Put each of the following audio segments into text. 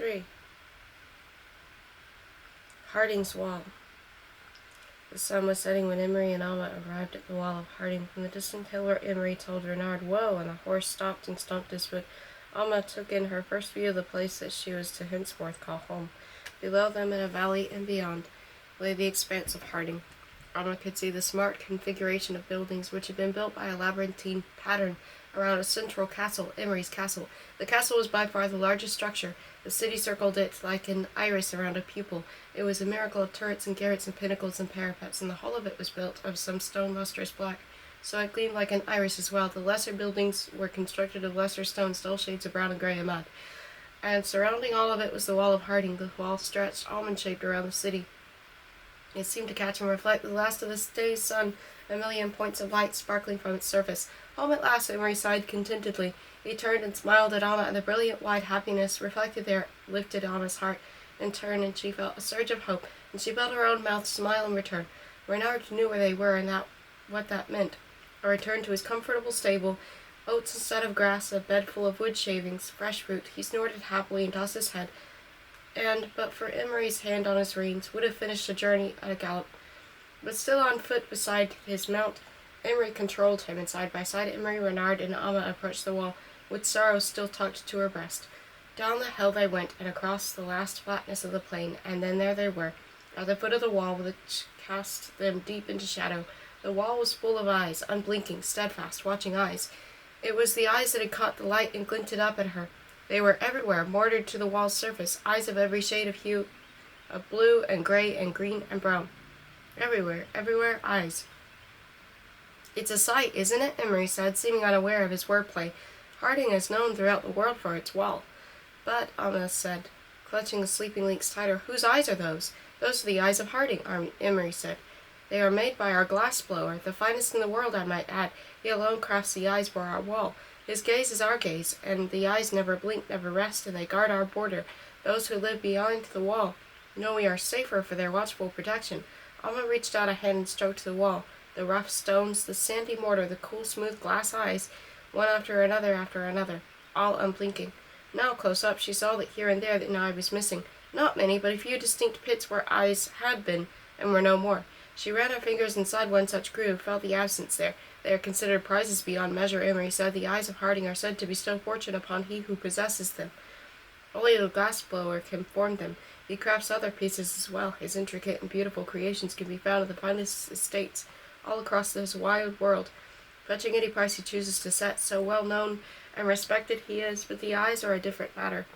3. Harding's Wall. The sun was setting when Emery and Alma arrived at the wall of Harding. From the distant hill where Emery told Renard, "Whoa!" and the horse stopped and stomped his foot, Alma took in her first view of the place that she was to henceforth call home. Below them, in a valley and beyond, lay the expanse of Harding. Alma could see the smart configuration of buildings which had been built by a labyrinthine pattern around a central castle, Emery's castle. The castle was by far the largest structure. The city circled it like an iris around a pupil. It was a miracle of turrets and garrets and pinnacles and parapets, and the whole of it was built of some stone lustrous black, so it gleamed like an iris as well. The lesser buildings were constructed of lesser stones, dull shades of brown and gray and mud. And surrounding all of it was the wall of Harding. The wall stretched almond-shaped around the city. It seemed to catch and reflect the last of the day's sun, a million points of light sparkling from its surface. Home at last, Emery sighed contentedly. He turned and smiled at Alma, and the brilliant white happiness reflected there lifted Alma's heart in turn, and she felt a surge of hope, and she felt her own mouth smile in return. Renard knew where they were, and what that meant. A return to his comfortable stable, oats instead of grass, a bed full of wood shavings, fresh fruit. He snorted happily and tossed his head, and, but for Emery's hand on his reins, would have finished the journey at a gallop. But still on foot beside his mount, Emery controlled him, and side by side Emery, Renard, and Alma approached the wall, with sorrow still tucked to her breast. Down the hill they went, and across the last flatness of the plain, and then there they were, at the foot of the wall, which cast them deep into shadow. The wall was full of eyes, unblinking, steadfast, watching eyes. It was the eyes that had caught the light and glinted up at her. They were everywhere, mortared to the wall's surface, eyes of every shade of hue, of blue and gray and green and brown. Everywhere, eyes. "It's a sight, isn't it?" Emery said, seeming unaware of his wordplay. "Harding is known throughout the world for its wall." "But," Alma said, clutching the sleeping links tighter, "whose eyes are those?" "Those are the eyes of Harding," Emery said. "They are made by our glass-blower, the finest in the world, I might add. He alone crafts the eyes for our wall. His gaze is our gaze, and the eyes never blink, never rest, and they guard our border. Those who live beyond the wall know we are safer for their watchful protection." Alma reached out a hand and stroked the wall, the rough stones, the sandy mortar, the cool, smooth glass eyes, one after another, all unblinking. Now, close up, she saw that here and there an eye was missing. Not many, but a few distinct pits where eyes had been, and were no more. She ran her fingers inside one such groove, felt the absence there. "They are considered prizes beyond measure," Emery said. "The eyes of Harding are said to bestow fortune upon he who possesses them. Only the glass-blower can form them. He crafts other pieces as well. His intricate and beautiful creations can be found in the finest estates all across this wide world, fetching any price he chooses to set. So well known and respected he is, but the eyes are a different matter.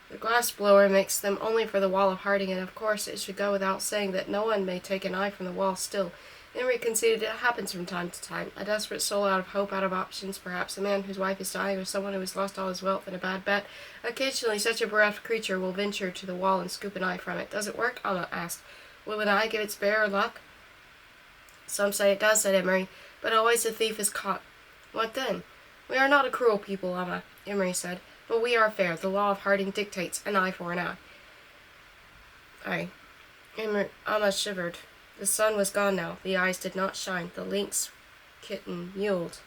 The glass-blower makes them only for the wall of Harding, and of course it should go without saying that no one may take an eye from the wall. Still, Emery conceded, it happens from time to time. A desperate soul out of hope, out of options, perhaps a man whose wife is dying, or someone who has lost all his wealth in a bad bet. Occasionally such a bereft creature will venture to the wall and scoop an eye from it." "Does it work?" Alma asked. "Will an eye give its bearer luck?" "Some say it does," said Emery, "but always the thief is caught." "What then?" "We are not a cruel people, Alma," Emery said, "but we are fair. The law of Harding dictates an eye for an eye." Alma shivered. The sun was gone now. The eyes did not shine. The lynx kitten mewed.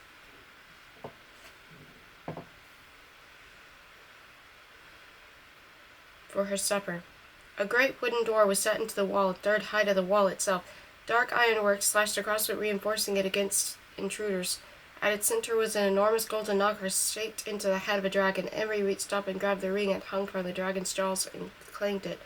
For her supper. A great wooden door was set into the wall, a third height of the wall itself. Dark ironwork slashed across it, reinforcing it against intruders. At its center was an enormous golden knocker shaped into the head of a dragon. Emery reached up and grabbed the ring that hung from the dragon's jaws and clanged it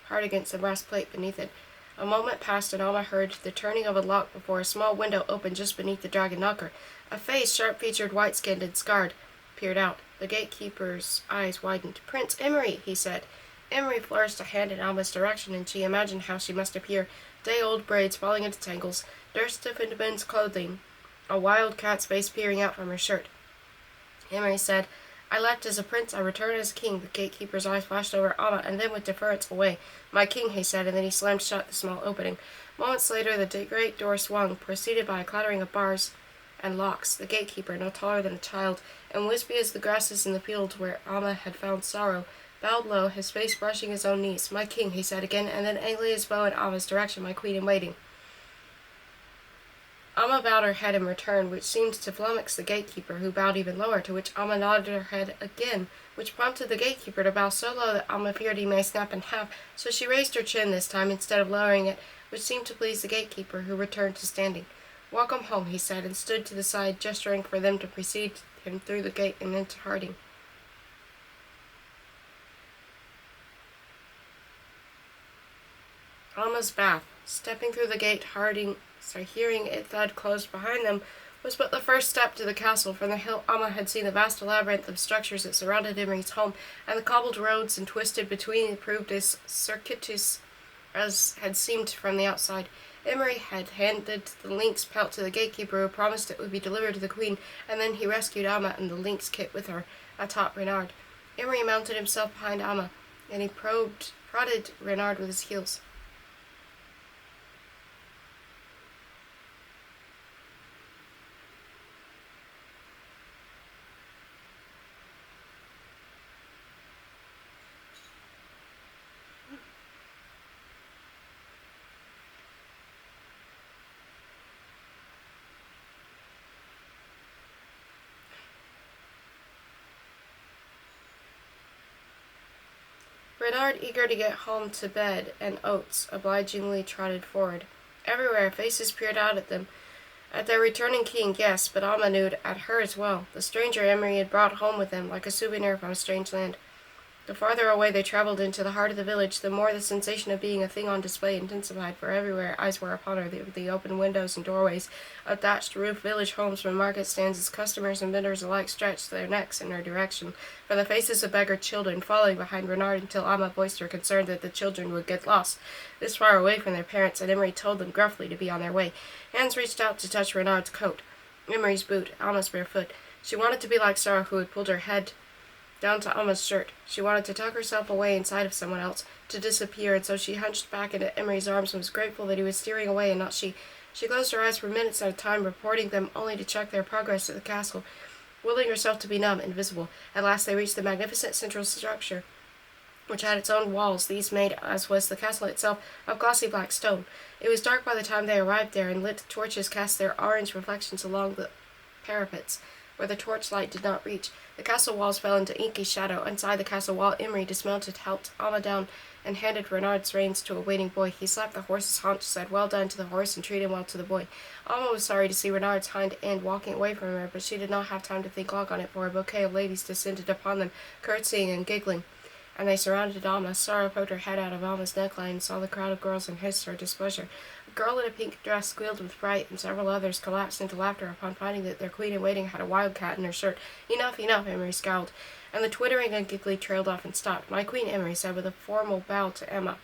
hard against the brass plate beneath it. A moment passed, and Alma heard the turning of a lock before a small window opened just beneath the dragon knocker. A face, sharp-featured, white-skinned, and scarred, peered out. The gatekeeper's eyes widened. "Prince Emery," he said. Emery flourished a hand in Alma's direction, and she imagined how she must appear. Day-old braids falling into tangles, dirt-stiffened men's clothing, a wild cat's face peering out from her shirt. Emery said, "I left as a prince, I return as a king." The gatekeeper's eyes flashed over Alma, and then with deference away. "My king," he said, and then he slammed shut the small opening. Moments later, the great door swung, preceded by a clattering of bars and locks. The gatekeeper, no taller than a child, and wispy as the grasses in the field where Alma had found sorrow, bowed low, his face brushing his own knees. "My king," he said again, and then angling his bow in Alma's direction. "My queen in waiting." Alma bowed her head in return, which seemed to flummox the gatekeeper, who bowed even lower, to which Alma nodded her head again, which prompted the gatekeeper to bow so low that Alma feared he might snap in half, so she raised her chin this time instead of lowering it, which seemed to please the gatekeeper, who returned to standing. "Welcome home," he said, and stood to the side, gesturing for them to precede him through the gate and into Harding. Alma's bath. Stepping through the gate, hearing it thud closed behind them, was but the first step to the castle. From the hill, Alma had seen the vast labyrinth of structures that surrounded Emery's home, and the cobbled roads and twisted between proved as circuitous as had seemed from the outside. Emery had handed the lynx pelt to the gatekeeper, who promised it would be delivered to the queen, and then he rescued Alma and the lynx kit with her atop Renard. Emery mounted himself behind Alma, and he prodded Renard with his heels. Renard, eager to get home to bed, and Oates obligingly trotted forward. Everywhere, faces peered out at them, at their returning king, yes, but Alma knew at her as well, the stranger Emery had brought home with him, like a souvenir from a strange land. The farther away they traveled into the heart of the village, the more the sensation of being a thing on display intensified, for everywhere eyes were upon her, the open windows and doorways of thatched roof village homes from market stands as customers and vendors alike stretched their necks in her direction, from the faces of beggared children following behind Renard until Alma voiced her concern that the children would get lost this far away from their parents, and Emery told them gruffly to be on their way. Hands reached out to touch Renard's coat, Emery's boot, Alma's bare foot. She wanted to be like Sarah, who had pulled her head down to Alma's shirt. She wanted to tuck herself away inside of someone else, to disappear, and so she hunched back into Emery's arms and was grateful that he was steering away and not she. She closed her eyes for minutes at a time, reporting them only to check their progress at the castle, willing herself to be numb, invisible. At last they reached the magnificent central structure, which had its own walls, these made, as was the castle itself, of glossy black stone. It was dark by the time they arrived there, and lit torches cast their orange reflections along the parapets, where the torchlight did not reach. The castle walls fell into inky shadow. Inside the castle wall, Emery, dismounted, helped Alma down, and handed Renard's reins to a waiting boy. He slapped the horse's haunch, said "well done" to the horse, and treated him well to the boy. Alma was sorry to see Renard's hind end walking away from her, but she did not have time to think long on it, for a bouquet of ladies descended upon them, curtsying and giggling, and they surrounded Alma. Sarah poked her head out of Alma's neckline and saw the crowd of girls and hissed her displeasure. A girl in a pink dress squealed with fright, and several others collapsed into laughter upon finding that their queen-in-waiting had a wildcat in her shirt. "Enough, enough," Emery scowled, and the twittering and giggling trailed off and stopped. "My queen," Emery said with a formal bow to Emma,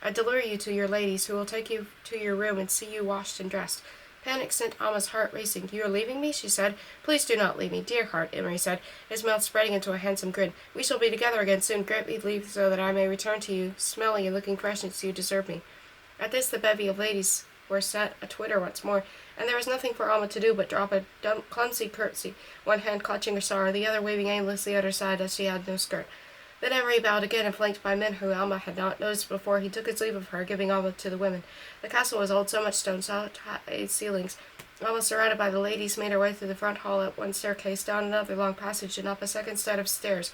"I deliver you to your ladies, who will take you to your room and see you washed and dressed." Panic sent Alma's heart racing. "You are leaving me?" she said. "Please do not leave me, dear heart," Emery said, his mouth spreading into a handsome grin. "We shall be together again soon. Grant me leave so that I may return to you, smelling and looking fresh as you deserve me." At this the bevy of ladies were set a-twitter once more, and there was nothing for Alma to do but drop a clumsy curtsy, one hand clutching her sorrow, the other waving aimlessly at her side as she had no skirt. Then Emery bowed again, and flanked by men who Alma had not noticed before, he took his leave of her, giving Alma to the women. The castle was old, so much stone, solid ceilings. Alma, surrounded by the ladies, made her way through the front hall, up one staircase, down another long passage, and up a second set of stairs.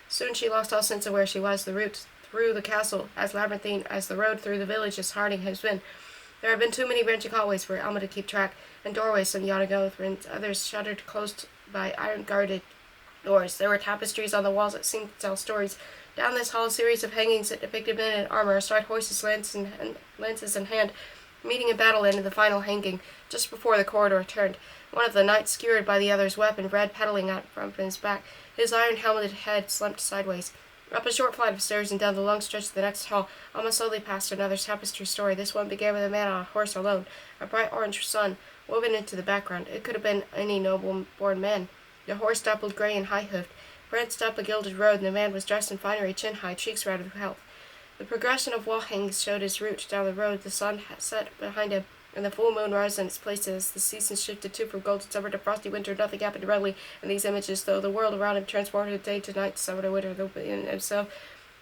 Soon she lost all sense of where she was. The route through the castle, as labyrinthine as the road through the village as Harding has been. There have been too many branching hallways for Alma to keep track, and doorways, some yawn ago, and others shuttered closed by iron-guarded doors. There were tapestries on the walls that seemed to tell stories. Down this hall, a series of hangings that depicted men in armor, astride horses, lances in hand, meeting in battle ended the final hanging, just before the corridor turned. One of the knights, skewered by the other's weapon, red pedaling out from his back, his iron-helmeted head slumped sideways. Up a short flight of stairs and down the long stretch of the next hall, Alma slowly passed another tapestry story. This one began with a man on a horse alone, a bright orange sun woven into the background. It could have been any noble-born man. The horse dappled gray and high-hoofed, pranced up a gilded road, and the man was dressed in finery, chin-high, cheeks red with health. The progression of wall hangings showed his route down the road. The sun had set behind him, and the full moon rose in its place as the seasons shifted too from cold to summer to frosty winter. Nothing happened readily in these images, though the world around him transported day to night, summer to winter, though in himself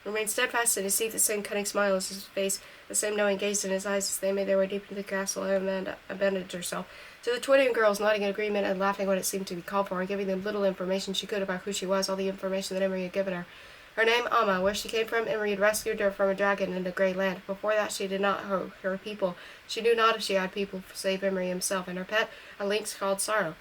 remained steadfast in his seat, the same cunning smile as his face, the same knowing gaze in his eyes as they made their way deep into the castle. Amanda abandoned herself to the twittering girls, nodding in agreement and laughing when it seemed to be called for, and giving them little information she could about who she was, all the information that Emery had given her. Her name, Amma, where she came from. Emery had rescued her from a dragon in the Grey Land. Before that she did not know her people. She knew not if she had people save Emery himself, and her pet, a lynx called Sorrow.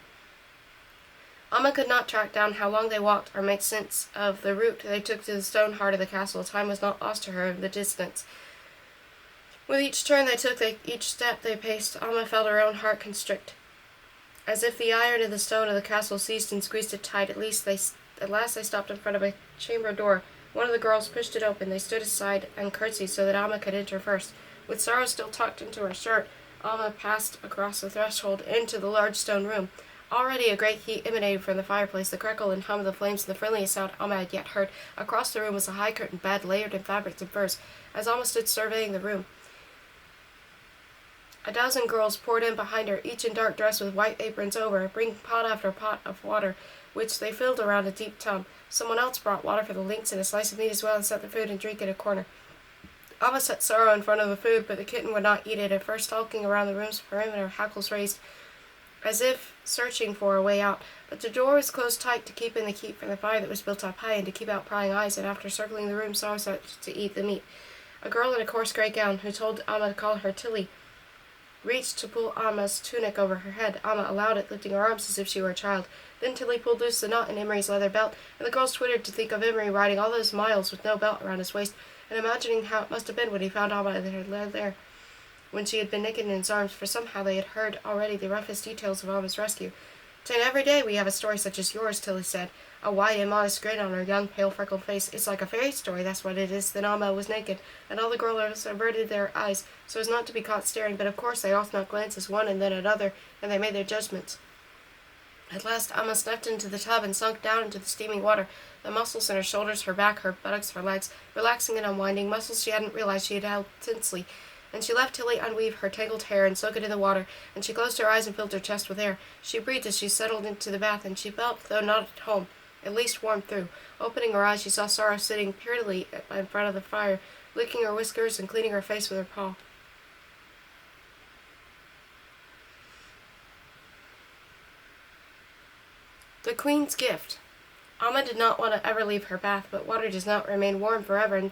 Amma could not track down how long they walked or make sense of the route they took to the stone heart of the castle. Time was not lost to her in the distance. With each turn they took, each step they paced, Amma felt her own heart constrict, as if the iron of the stone of the castle seized and squeezed it tight. At last they stopped in front of a chamber door. One of the girls pushed it open. They stood aside and curtsied so that Amma could enter first. With Sorrow still tucked into her shirt, Amma passed across the threshold into the large stone room. Already a great heat emanated from the fireplace. The crackle and hum of the flames, the friendliest sound Amma had yet heard. Across the room was a high curtained bed, layered in fabrics and furs. As Amma stood surveying the room, a dozen girls poured in behind her, each in dark dress with white aprons over, bringing pot after pot of water, which they filled around a deep tub. Someone else brought water for the lynx and a slice of meat as well, and set the food and drink in a corner. Amma set Sorrow in front of the food, but the kitten would not eat it. At first, stalking around the room's perimeter, hackles raised, as if searching for a way out. But the door was closed tight to keep in the heat from the fire that was built up high, and to keep out prying eyes. And after circling the room, Sorrow set to eat the meat. A girl in a coarse grey gown, who told Amma to call her Tilly, reached to pull Amma's tunic over her head. Amma allowed it, lifting her arms as if she were a child. Then Tilly pulled loose the knot in Emery's leather belt, and the girls twittered to think of Emery riding all those miles with no belt around his waist, and imagining how it must have been when he found Amma that had led there, when she had been naked in his arms, for somehow they had heard already the roughest details of Amma's rescue. "'Tain't every day we have a story such as yours," Tilly said, a wide and modest grin on her young, pale, freckled face. "It's like a fairy story, that's what it is." Then Amma was naked, and all the girls averted their eyes so as not to be caught staring, but of course they all snuck glances, one and then another, and they made their judgments. At last Amma stepped into the tub and sunk down into the steaming water, the muscles in her shoulders, her back, her buttocks, her legs, relaxing and unwinding, muscles she hadn't realized she had held tensely. And she left Tilly unweave her tangled hair and soak it in the water, and she closed her eyes and filled her chest with air. She breathed as she settled into the bath, and she felt, though not at home, at least warm through. Opening her eyes, she saw Sorrow sitting prettily in front of the fire, licking her whiskers and cleaning her face with her paw. The Queen's Gift. Amma did not want to ever leave her bath, but water does not remain warm forever, and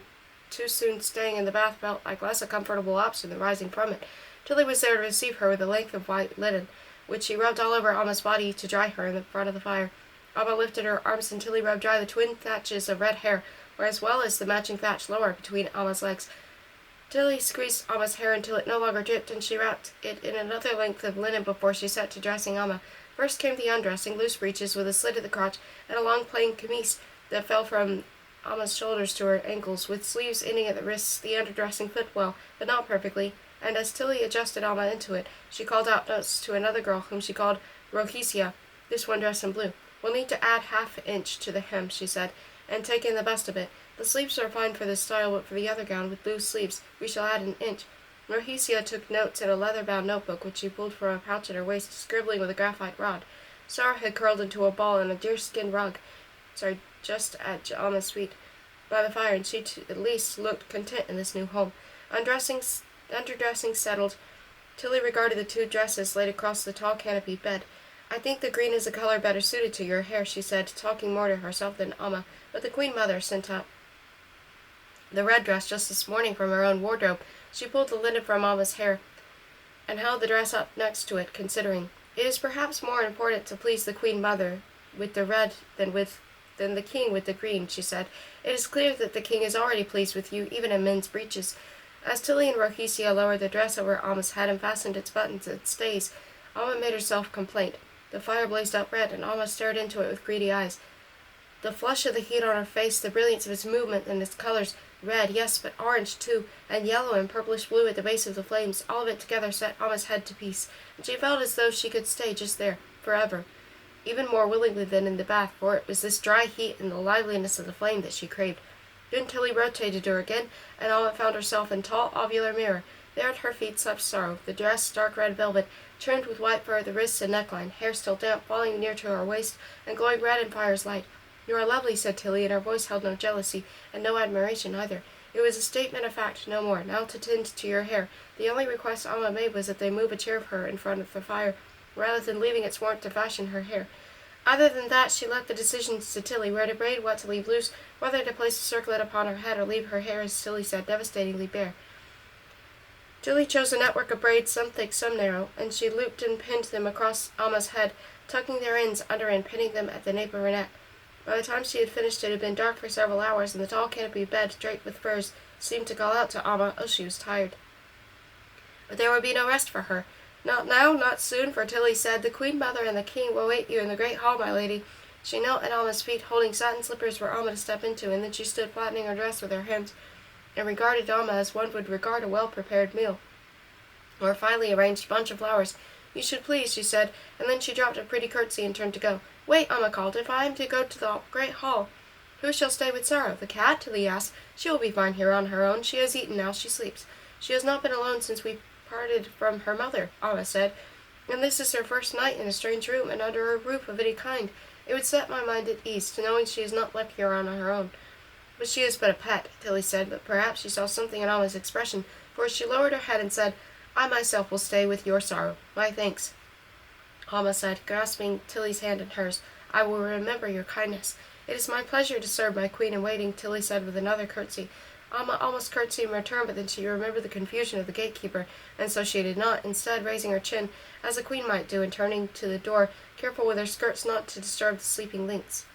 too soon staying in the bath felt like less a comfortable option than rising from it. Tilly was there to receive her with a length of white linen, which she rubbed all over Amma's body to dry her in the front of the fire. Amma lifted her arms and Tilly rubbed dry the twin thatches of red hair, as well as the matching thatch lower between Amma's legs. Tilly squeezed Amma's hair until it no longer dripped, and she wrapped it in another length of linen before she set to dressing Amma. First came the undressing, loose breeches with a slit at the crotch, and a long plain camise that fell from Amma's shoulders to her ankles, with sleeves ending at the wrists. The underdressing fit well, but not perfectly, and as Tilly adjusted Amma into it, she called out notes to another girl whom she called Rohicia, this one dressed in blue. "We'll need to add half an inch to the hem," she said, "and take in the best of it. The sleeves are fine for this style, but for the other gown, with loose sleeves, we shall add an inch." Rohicia took notes in a leather-bound notebook, which she pulled from a pouch at her waist, scribbling with a graphite rod. Sorrow had curled into a ball in a deerskin rug, just at Amma's feet by the fire, and she at least looked content in this new home. Underdressing settled, Tilly regarded the two dresses laid across the tall canopied bed. "I think the green is a color better suited to your hair," she said, talking more to herself than Amma, "but the Queen Mother sent up the red dress just this morning from her own wardrobe." She pulled the linen from Amma's hair and held the dress up next to it, considering. "It is perhaps more important to please the Queen Mother with the red than the king with the green," she said. "It is clear that the king is already pleased with you, even in men's breeches." As Tilly and Rohicia lowered the dress over Amma's head and fastened its buttons and stays, Amma made herself complaint. The fire blazed up red, and Amma stared into it with greedy eyes. The flush of the heat on her face, the brilliance of its movement and its colors, red, yes, but orange too, and yellow and purplish blue at the base of the flames, all of it together set Amma's head to peace, and she felt as though she could stay just there, forever, even more willingly than in the bath, for it was this dry heat and the liveliness of the flame that she craved. Then Tilly rotated her again, and Amma found herself in tall ovular mirror. There at her feet slept Sorrow, the dress dark red velvet, trimmed with white fur at the wrists and neckline, hair still damp, falling near to her waist, and glowing red in fire's light. "You are lovely," said Tilly, and her voice held no jealousy, and no admiration either. It was a statement of fact, no more. "Now to tend to your hair." The only request Alma made was that they move a chair for her in front of the fire, rather than leaving its warmth to fashion her hair. Other than that, she left the decisions to Tilly, where to braid, what to leave loose, whether to place a circlet upon her head or leave her hair, as Tilly said, devastatingly bare. Tilly chose a network of braids, some thick, some narrow, and she looped and pinned them across Alma's head, tucking their ends under and pinning them at the nape of her neck. By the time she had finished, it had been dark for several hours, and the tall canopy bed, draped with furs, seemed to call out to Alma, oh, she was tired. But there would be no rest for her. Not now, not soon, for Tilly said, "The Queen Mother and the King will wait you in the great hall, my lady." She knelt at Alma's feet, holding satin slippers for Alma to step into, and then she stood flattening her dress with her hands, and regarded Alma as one would regard a well-prepared meal, or a finely arranged bunch of flowers. "You should please," she said, and then she dropped a pretty curtsy and turned to go. "Wait," Alma called, "if I am to go to the great hall, who shall stay with Sorrow? The cat?" Tilly asked. "She will be fine here on her own. She has eaten now. She sleeps." "She has not been alone since we parted from her mother," Alma said, "and this is her first night in a strange room and under a roof of any kind. It would set my mind at ease to knowing she is not left here on her own." "But she is but a pet," Tilly said, but perhaps she saw something in Alma's expression, for she lowered her head and said, "I myself will stay with your Sorrow. My thanks." Alma said, grasping Tilly's hand in hers, "I will remember your kindness." "It is my pleasure to serve my queen-in-waiting," Tilly said with another curtsy. Alma almost curtsied in return, but then she remembered the confusion of the gatekeeper, and so she did not, instead raising her chin, as a queen might do, and turning to the door, careful with her skirts not to disturb the sleeping lynx.